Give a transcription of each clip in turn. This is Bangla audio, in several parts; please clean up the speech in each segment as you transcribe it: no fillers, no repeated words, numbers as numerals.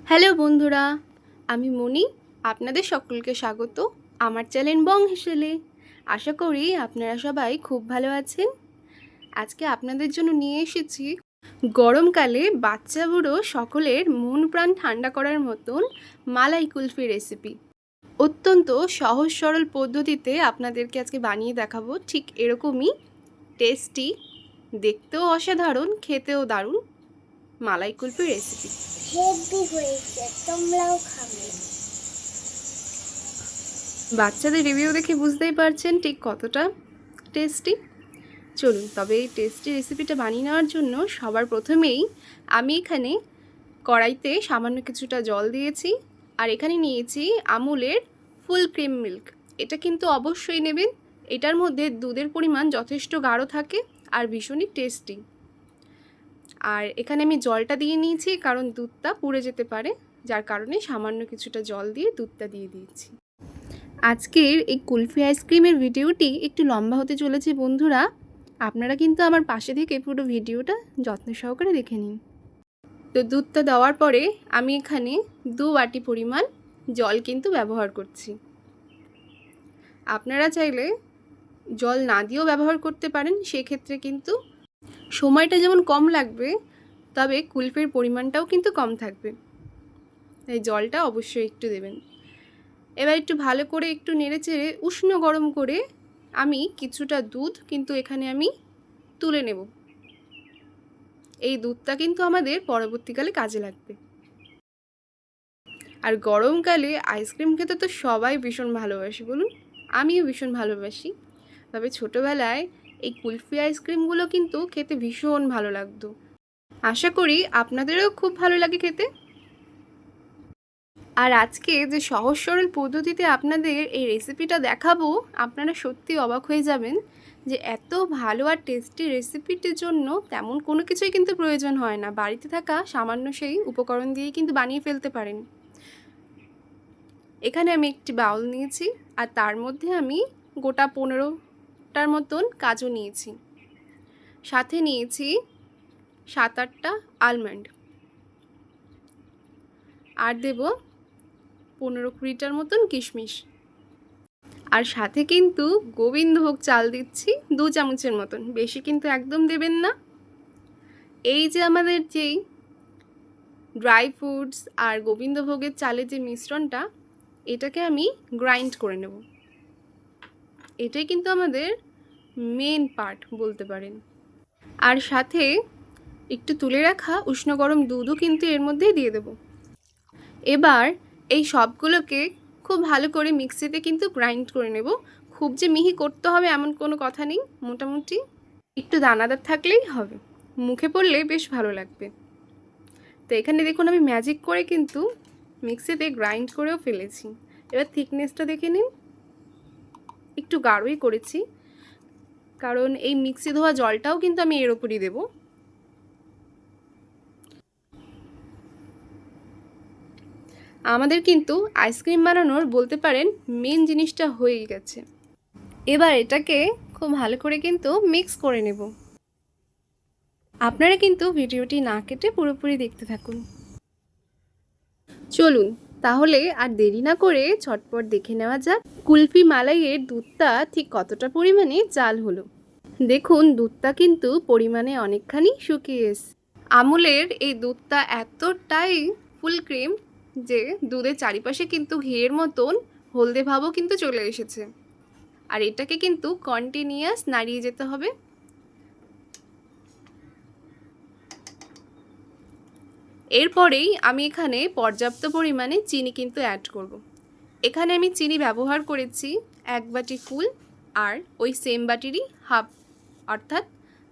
হ্যালো বন্ধুরা, আমি মনি। আপনাদের সকলকে স্বাগত আমার চ্যানেল বং হেসেলে। আশা করি আপনারা সবাই খুব ভালো আছেন। আজকে আপনাদের জন্য নিয়ে এসেছি গরমকালে বাচ্চা বুড়ো সকলের মন প্রাণ ঠান্ডা করার মতন মালাই কুলফি রেসিপি। অত্যন্ত সহজ সরল পদ্ধতিতে আপনাদেরকে আজকে বানিয়ে দেখাবো। ঠিক এরকমই টেস্টি, দেখতেও অসাধারণ, খেতেও দারুণ মালাই কুলফি রেসিপি। হেভি হয়েছে, তোমরাও খাবে। বাচ্চাদের রিভিউ দেখে বুঝতেই পারছেন ঠিক কতটা টেস্টি। চলুন তবে এই টেস্টি রেসিপিটা বানিয়ে নেওয়ার জন্য সবার প্রথমেই আমি এখানে কড়াইতে সামান্য কিছুটা জল দিয়েছি, আর এখানে নিয়েছি আমুলের ফুল ক্রিম মিল্ক। এটা কিন্তু অবশ্যই নেবেন, এটার মধ্যে দুধের পরিমাণ যথেষ্ট গাঢ় থাকে আর ভীষণই টেস্টি। আর এখানে আমি জলটা দিয়ে নিয়েছি কারণ দুধটা পুড়ে যেতে পারে, যার কারণে সামান্য কিছুটা জল দিয়ে দুধটা দিয়ে দিয়েছি। আজকের এই কুলফি আইসক্রিমের ভিডিওটি একটু লম্বা হতে চলেছে বন্ধুরা, আপনারা কিন্তু আমার পাশে থেকে পুরো ভিডিওটা যত্ন সহকারে দেখে নিন। তো দুধটা দেওয়ার পরে আমি এখানে 2 বাটি পরিমাণ জল কিন্তু ব্যবহার করছি। আপনারা চাইলে জল না দিয়েও ব্যবহার করতে পারেন, সেক্ষেত্রে কিন্তু সময়টা যেমন কম লাগবে, তবে কুলফির পরিমাণটাও কিন্তু কম থাকবে। তাই জলটা অবশ্যই একটু দেবেন। এবার একটু ভালো করে একটু নেড়েচেড়ে উষ্ণ গরম করে আমি কিছুটা দুধ কিন্তু এখানে আমি তুলে নেব। এই দুধটা কিন্তু আমাদের পরবর্তীকালে কাজে লাগবে। আর গরমকালে আইসক্রিম খেতে তো সবাই ভীষণ ভালোবাসি, বলুন? আমিও ভীষণ ভালোবাসি। তবে ছোটোবেলায় এই কুলফি আইসক্রিমগুলো কিন্তু খেতে ভীষণ ভালো লাগতো। আশা করি আপনাদেরও খুব ভালো লাগে খেতে। আর আজকে যে সহজ সরল পদ্ধতিতে আপনাদের এই রেসিপিটা দেখাবো, আপনারা সত্যি অবাক হয়ে যাবেন যে এত ভালো আর টেস্টি রেসিপিটির জন্য তেমন কোনো কিছুই কিন্তু প্রয়োজন হয় না। বাড়িতে থাকা সামান্য সেই উপকরণ দিয়েই কিন্তু বানিয়ে ফেলতে পারেন। এখানে আমি একটি বাউল নিয়েছি, আর তার মধ্যে আমি গোটা 15টার মতন কাজু নিয়েছি। সাথে নিয়েছি 7-8টা আলমন্ড, আর দেব 15-20টার মতন কিশমিশ। আর সাথে কিন্তু গোবিন্দভোগ চাল দিচ্ছি 2 চামচের মতন, বেশি কিন্তু একদম দেবেন না। এই যে আমাদের যেই ড্রাই ফ্রুটস আর গোবিন্দভোগের চালের যে মিশ্রণটা, এটাকে আমি গ্রাইন্ড করে নেব। এটাই কিন্তু আমাদের মেন পার্ট বলতে পারেন। আর সাথে একটু তুলে রাখা উষ্ণ গরম দুধও কিন্তু এর মধ্যেই দিয়ে দেব। এবার এই সবগুলোকে খুব ভালো করে মিক্সিতে কিন্তু গ্রাইন্ড করে নেব। খুব যে মিহি করতে হবে এমন কোনো কথা নেই, মোটামুটি একটু দানাদার থাকলেই হবে, মুখে পড়লে বেশ ভালো লাগবে। তো এখানে দেখুন আমি ম্যাজিক করে কিন্তু মিক্সিতে গ্রাইন্ড করেও ফেলেছি। এবার থিকনেসটা দেখে নিন, একটু গাঢ়ই করেছি কারণ এই মিক্সি ধোয়া জলটাও কিন্তু আমি এর ওপরই দেবো। আমাদের কিন্তু আইসক্রিম বানানোর বলতে পারেন মেন জিনিসটা হয়েই গেছে। এবার এটাকে খুব ভালো করে কিন্তু মিক্স করে নেব। আপনারা কিন্তু ভিডিওটি না কেটে পুরোপুরি দেখতে থাকুন। চলুন তাহলে আর দেরি না করে ঝটপট দেখে নেওয়া যাক কুলফি মালাইয়ের দুধটা ঠিক কতটা পরিমাণে জাল হলো। দেখুন দুধটা কিন্তু পরিমাণে অনেকখানি শুকিয়ে এসেছে। আমুলের এই দুধটা এতটাই ফুল ক্রিম যে দুধের চারিপাশে কিন্তু ঘিয়ের মতন হলদে ভাবও কিন্তু চলে এসেছে। আর এটাকে কিন্তু কন্টিনিউয়াস নাড়িয়ে যেতে হবে। এরপরেই আমি এখানে পর্যাপ্ত পরিমাণে চিনি কিন্তু অ্যাড করব। এখানে আমি চিনি ব্যবহার করেছি 1 বাটি ফুল, আর ওই সেম বাটিরই হাফ, অর্থাৎ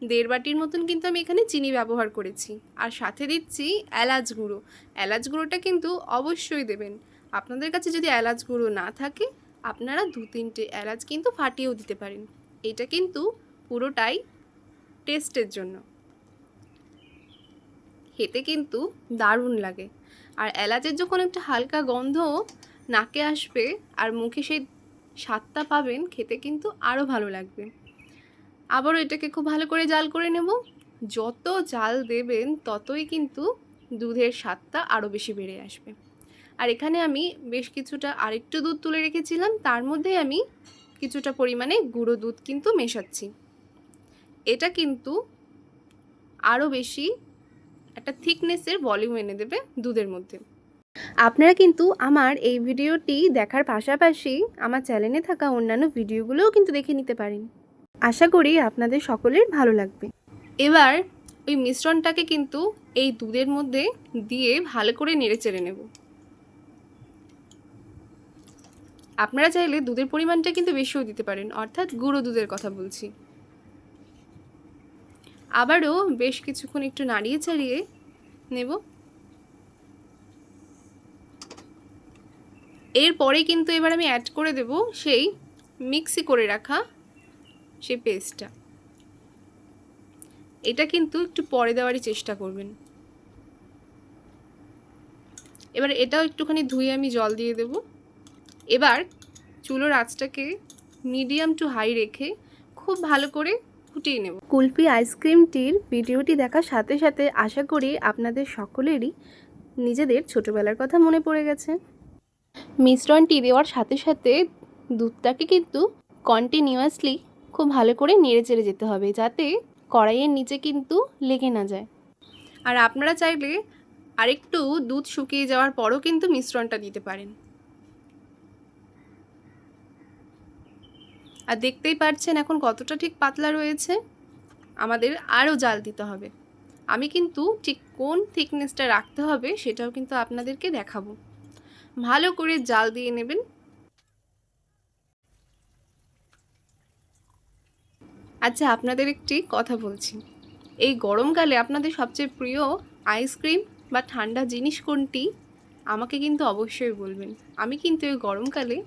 1.5 বাটির মতন কিন্তু আমি এখানে চিনি ব্যবহার করেছি। আর সাথে দিচ্ছি এলাচ গুঁড়ো। এলাচ গুঁড়োটা কিন্তু অবশ্যই দেবেন। আপনাদের কাছে যদি এলাচ গুঁড়ো না থাকে, আপনারা 2-3টে এলাচ কিন্তু ফাটিয়েও দিতে পারেন। এটা কিন্তু পুরোটাই টেস্টের জন্য, খেতে কিন্তু দারুণ লাগে। আর এলাচের যখন একটা হালকা গন্ধ নাকে আসবে আর মুখে সেই স্বাদটা পাবেন, খেতে কিন্তু আরও ভালো লাগবে। আবারও এটাকে খুব ভালো করে জাল করে নেব। যত জাল দেবেন ততই কিন্তু দুধের স্বাদটা আরও বেশি বেড়ে আসবে। আর এখানে আমি বেশ কিছুটা আরেকটু দুধ তুলে রেখেছিলাম, তার মধ্যে আমি কিছুটা পরিমাণে গুঁড়ো দুধ কিন্তু মেশাচ্ছি। এটা কিন্তু আরও বেশি একটা থিকনেসের ভলিউম এনে দেবে দুধের মধ্যে। আপনারা কিন্তু আমার এই ভিডিওটি দেখার পাশাপাশি আমার চ্যানেলে থাকা অন্যান্য ভিডিওগুলোও কিন্তু দেখে নিতে পারেন। আশা করি আপনাদের সকলের ভালো লাগবে। এবার ওই মিশ্রণটাকে কিন্তু এই দুধের মধ্যে দিয়ে ভালো করে নেড়ে চেড়ে নেব। আপনারা চাইলে দুধের পরিমাণটা কিন্তু বেশিও দিতে পারেন, অর্থাৎ গুঁড়ো দুধের কথা বলছি। আবারও বেশ কিছুক্ষণ একটু নাড়িয়ে চাড়িয়ে নেব। এরপরে কিন্তু এবার আমি অ্যাড করে দেব সেই মিক্সি করে রাখা সেই পেস্টটা। এটা কিন্তু একটু পরে দেওয়ারই চেষ্টা করবেন। এবার এটাও একটুখানি ধুয়ে আমি জল দিয়ে দেব। এবার চুলোর আঁচটাকে মিডিয়াম টু হাই রেখে খুব ভালো করে ফুটিয়ে নেব। কুলফি আইসক্রিমটির ভিডিওটি দেখার সাথে সাথে আশা করি আপনাদের সকলেরই নিজেদের ছোটোবেলার কথা মনে পড়ে গেছে। মিশ্রণটি দেওয়ার সাথে সাথে দুধটাকে কিন্তু কন্টিনিউয়াসলি খুব ভালো করে নেড়ে চেড়ে যেতে হবে, যাতে কড়াইয়ের নিচে কিন্তু লেগে না যায়। আর আপনারা চাইলে আরেকটু দুধ শুকিয়ে যাওয়ার পরও কিন্তু মিশ্রণটা দিতে পারেন। আর দেখতেই পাচ্ছেন এখন কতটা ঠিক পাতলা রয়েছে। আমাদের আরও জাল দিতে হবে। আমি কিন্তু ঠিক কোন থিকনেসটা রাখতে হবে সেটাও কিন্তু আপনাদেরকে দেখাবো। ভালো করে জাল দিয়ে নেবেন। আচ্ছা, আপনাদের একটি কথা বলছি, এই গরমকালে আপনাদের সবচেয়ে প্রিয় আইসক্রিম বা ঠান্ডা জিনিস কোনটি আমাকে কিন্তু অবশ্যই বলবেন। আমি কিন্তু এই গরমকালে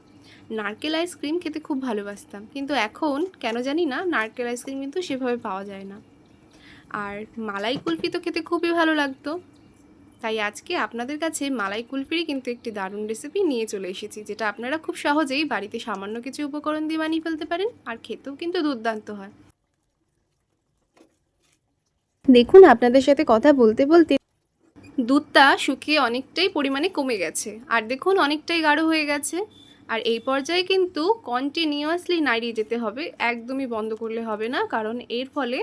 নারকেল আইসক্রিম খেতে খুব ভালোবাসতাম, কিন্তু এখন কেন জানি না নারকেল আইসক্রিম কিন্তু সেভাবে পাওয়া যায় না। আর মালাই কুলফি তো খেতে খুবই ভালো লাগতো, তাই আজকে আপনাদের কাছে মালাই কুলফিরই কিন্তু একটি দারুণ রেসিপি নিয়ে চলে এসেছি, যেটা আপনারা খুব সহজেই বাড়িতে সামান্য কিছু উপকরণ দিয়ে বানিয়ে ফেলতে পারেন, আর খেতেও কিন্তু দুর্দান্ত হয়। দেখুন, আপনাদের সাথে কথা বলতে বলতে দুধটা শুকিয়ে অনেকটাই পরিমাণে কমে গেছে, আর দেখুন অনেকটাই গাঢ় হয়ে গেছে। আর এই পর্যায়ে কিন্তু কন্টিনিউয়াসলি নাড়িয়ে যেতে হবে, একদমই বন্ধ করলে হবে না, কারণ এর ফলে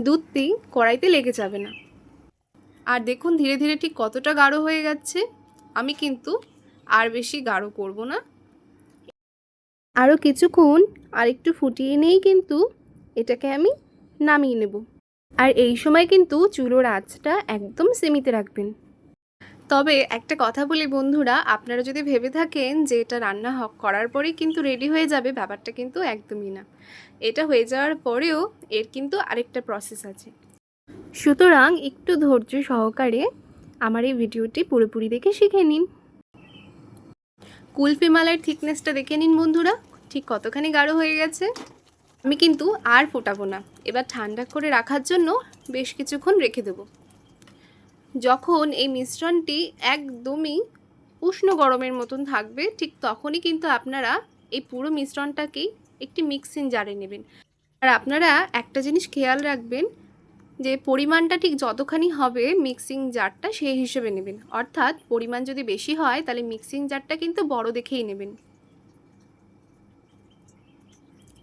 দুধটি কড়াইতে লেগে যাবে না। আর দেখুন ধীরে ধীরে ঠিক কতটা গাঢ় হয়ে যাচ্ছে। আমি কিন্তু আর বেশি গাঢ় করব না, আরও কিছুক্ষণ আর একটু ফুটিয়ে নিয়েই কিন্তু এটাকে আমি নামিয়ে নেব। আর এই সময় কিন্তু চুলোর আঁচটা একদম সিমিতে রাখবেন। তবে একটা কথা বলি বন্ধুরা, আপনারা যদি ভেবে থাকেন যে এটা রান্না করার পরেই কিন্তু রেডি হয়ে যাবে, ব্যাপারটা কিন্তু একদমই না। এটা হয়ে যাওয়ার পরেও এর কিন্তু আরেকটা প্রসেস আছে। সুতরাং একটু ধৈর্য সহকারে আমার এই ভিডিওটি পুরোপুরি দেখে শিখে নিন। কুলফি মালাইয়ের থিকনেসটা দেখে নিন বন্ধুরা, ঠিক কতখানি গাঢ় হয়ে গেছে। আমি কিন্তু আর ফোটাবো না, এবার ঠান্ডা করে রাখার জন্য বেশ কিছুক্ষণ রেখে দেব। যখন এই মিশ্রণটি একদমই উষ্ণ গরমের মতন থাকবে, ঠিক তখনই কিন্তু আপনারা এই পুরো মিশ্রণটাকেই একটি মিক্সিং জারে নেবেন। আর আপনারা একটা জিনিস খেয়াল রাখবেন যে পরিমাণটা ঠিক যতখানি হবে মিক্সিং জারটা সেই হিসেবে নেবেন, অর্থাৎ পরিমাণ যদি বেশি হয় তাহলে মিক্সিং জারটা কিন্তু বড় দেখেই নেবেন,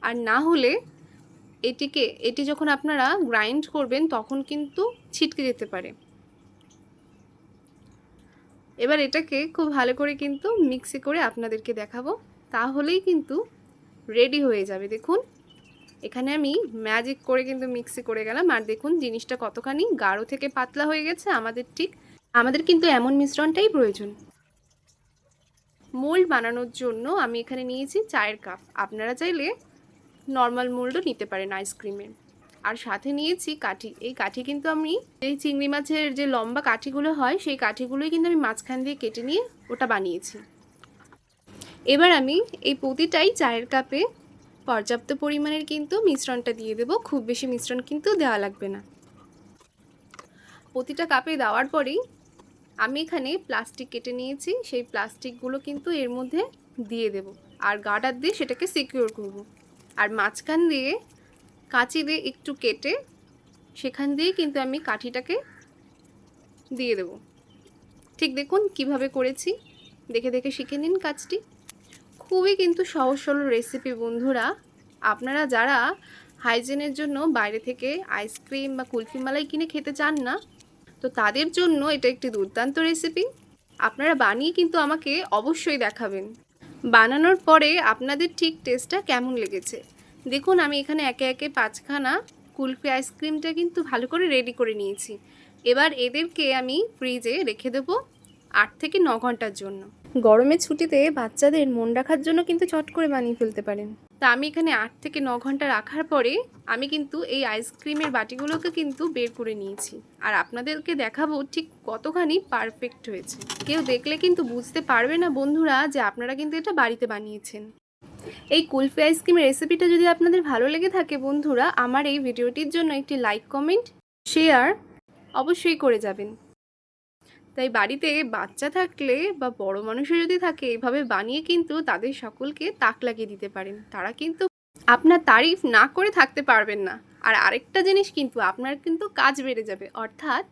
আর না হলে এটি যখন আপনারা গ্রাইন্ড করবেন তখন কিন্তু ছিটকে যেতে পারে। এবার এটাকে খুব ভালো করে কিন্তু মিক্সি করে আপনাদেরকে দেখাবো, তাহলেই কিন্তু রেডি হয়ে যাবে। দেখুন এখানে আমি ম্যাজিক করে কিন্তু মিক্সি করে গেলাম, আর দেখুন জিনিসটা কতখানি গাঢ় থেকে পাতলা হয়ে গেছে। আমাদের কিন্তু এমন মিশ্রণটাই প্রয়োজন। মোল্ড বানানোর জন্য আমি এখানে নিয়েছি চায়ের কাপ, আপনারা চাইলে নর্মাল মোল্ডও নিতে পারেন আইসক্রিমের। আর সাথে নিয়েছি কাঠি। এই কাঠি কিন্তু আমি এই চিংড়ি মাছের যে লম্বা কাঠিগুলো হয় সেই কাঠিগুলোই কিন্তু আমি মাঝখান দিয়ে কেটে নিয়ে ওটা বানিয়েছি। এবার আমি এই প্রতিটাই চায়ের কাপে পর্যাপ্ত পরিমাণের কিন্তু মিশ্রণটা দিয়ে দেব, খুব বেশি মিশ্রণ কিন্তু দেওয়া লাগবে না। প্রতিটা কাপে দেওয়ার পরেই আমি এখানে প্লাস্টিক কেটে নিয়েছি, সেই প্লাস্টিকগুলো কিন্তু এর মধ্যে দিয়ে দেব, আর গার্ডার দিয়ে সেটাকে সিকিউর করব। আর মাঝখান দিয়ে কাঁচি দিয়ে একটু কেটে সেখান দিয়ে কিন্তু আমি কাঠিটাকে দিয়ে দেব। ঠিক দেখুন কিভাবে করেছি, দেখে দেখে শিখে নিন কাজটি। খুবই কিন্তু সহজ সরল রেসিপি বন্ধুরা। আপনারা যারা হাইজিনের জন্য বাইরে থেকে আইসক্রিম বা কুলফি মালাই কিনে খেতে চান না, তো তাদের জন্য এটা একটি দুর্দান্ত রেসিপি। আপনারা বানিয়ে কিন্তু আমাকে অবশ্যই দেখাবেন বানানোর পরে আপনাদের ঠিক টেস্টটা কেমন লেগেছে। দেখুন আমি এখানে একে একে 5খানা কুলফি আইসক্রিমটা কিন্তু ভালো করে রেডি করে নিয়েছি। এবার এদেরকে আমি ফ্রিজে রেখে দেবো 8 থেকে 9 ঘন্টার জন্য। গরমের ছুটিতে বাচ্চাদের মন রাখার জন্য কিন্তু চট করে বানিয়ে ফেলতে পারেন। তা আমি এখানে 8 থেকে 9 ঘন্টা রাখার পরে আমি কিন্তু এই আইসক্রিমের বাটিগুলোকে কিন্তু বের করে নিয়েছি, আর আপনাদেরকে দেখাবো ঠিক কতখানি পারফেক্ট হয়েছে। কেউ দেখলে কিন্তু বুঝতে পারবে না বন্ধুরা যে আপনারা কিন্তু এটা বাড়িতে বানিয়েছেন। এই কুলফি আইসক্রিমের রেসিপিটা যদি আপনাদের ভালো লেগে থাকে বন্ধুরা, আমার এই ভিডিওটির জন্য একটি লাইক, কমেন্ট, শেয়ার অবশ্যই করে যাবেন। তাই বাড়িতে বাচ্চা থাকলে বা বড় মানুষও যদি থাকে, এভাবে বানিয়ে কিন্তু তাদের সকলকে তাক লাগিয়ে দিতে পারেন। তারা কিন্তু আপনার তারিফ না করে থাকতে পারবেন না। আর আরেকটা জিনিস কিন্তু আপনার কিন্তু কাজ বেড়ে যাবে, অর্থাৎ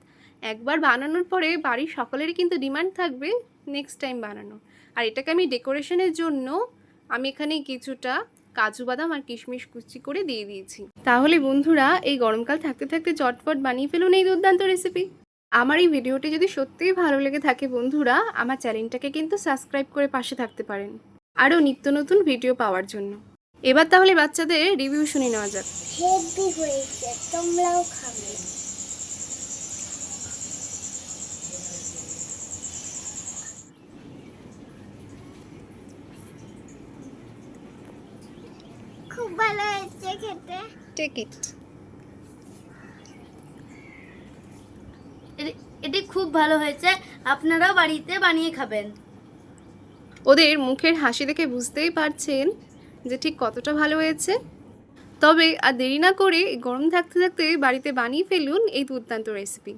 একবার বানানোর পরে বাড়ির সকলেরই কিন্তু ডিমান্ড থাকবে নেক্সট টাইম বানানো। আর এটাকে আমি ডেকোরেশনের জন্য আমি এখানে কিছুটা কাজু বাদাম আর কিশমিশ কুচি করে দিয়ে দিয়েছি। তাহলে বন্ধুরা এই গরমকাল থাকতে থাকতে চটপট বানিয়ে ফেলুন এই দুর্দান্ত রেসিপি। আমার এই ভিডিওটি যদি সত্যিই ভালো লেগে থাকে বন্ধুরা, আমার চ্যানেলটাকে কিন্তু সাবস্ক্রাইব করে পাশে থাকতে পারেন আরও নিত্য নতুন ভিডিও পাওয়ার জন্য। এবার তাহলে বাচ্চাদের রিভিউ শুনে নেওয়া যাক। হেভি হয়েছে, তোমরাও খাবে। খুব ভালো হয়েছে খেতে। Take it. এটি খুব ভালো হয়েছে, আপনারাও বাড়িতে বানিয়ে খাবেন। ওদের মুখের হাসি দেখে বুঝতেই পারছেন যে ঠিক কতটা ভালো হয়েছে। তবে আর দেরি না করে গরম থাকতে থাকতে বাড়িতে বানিয়ে ফেলুন এই দুর্দান্ত রেসিপি।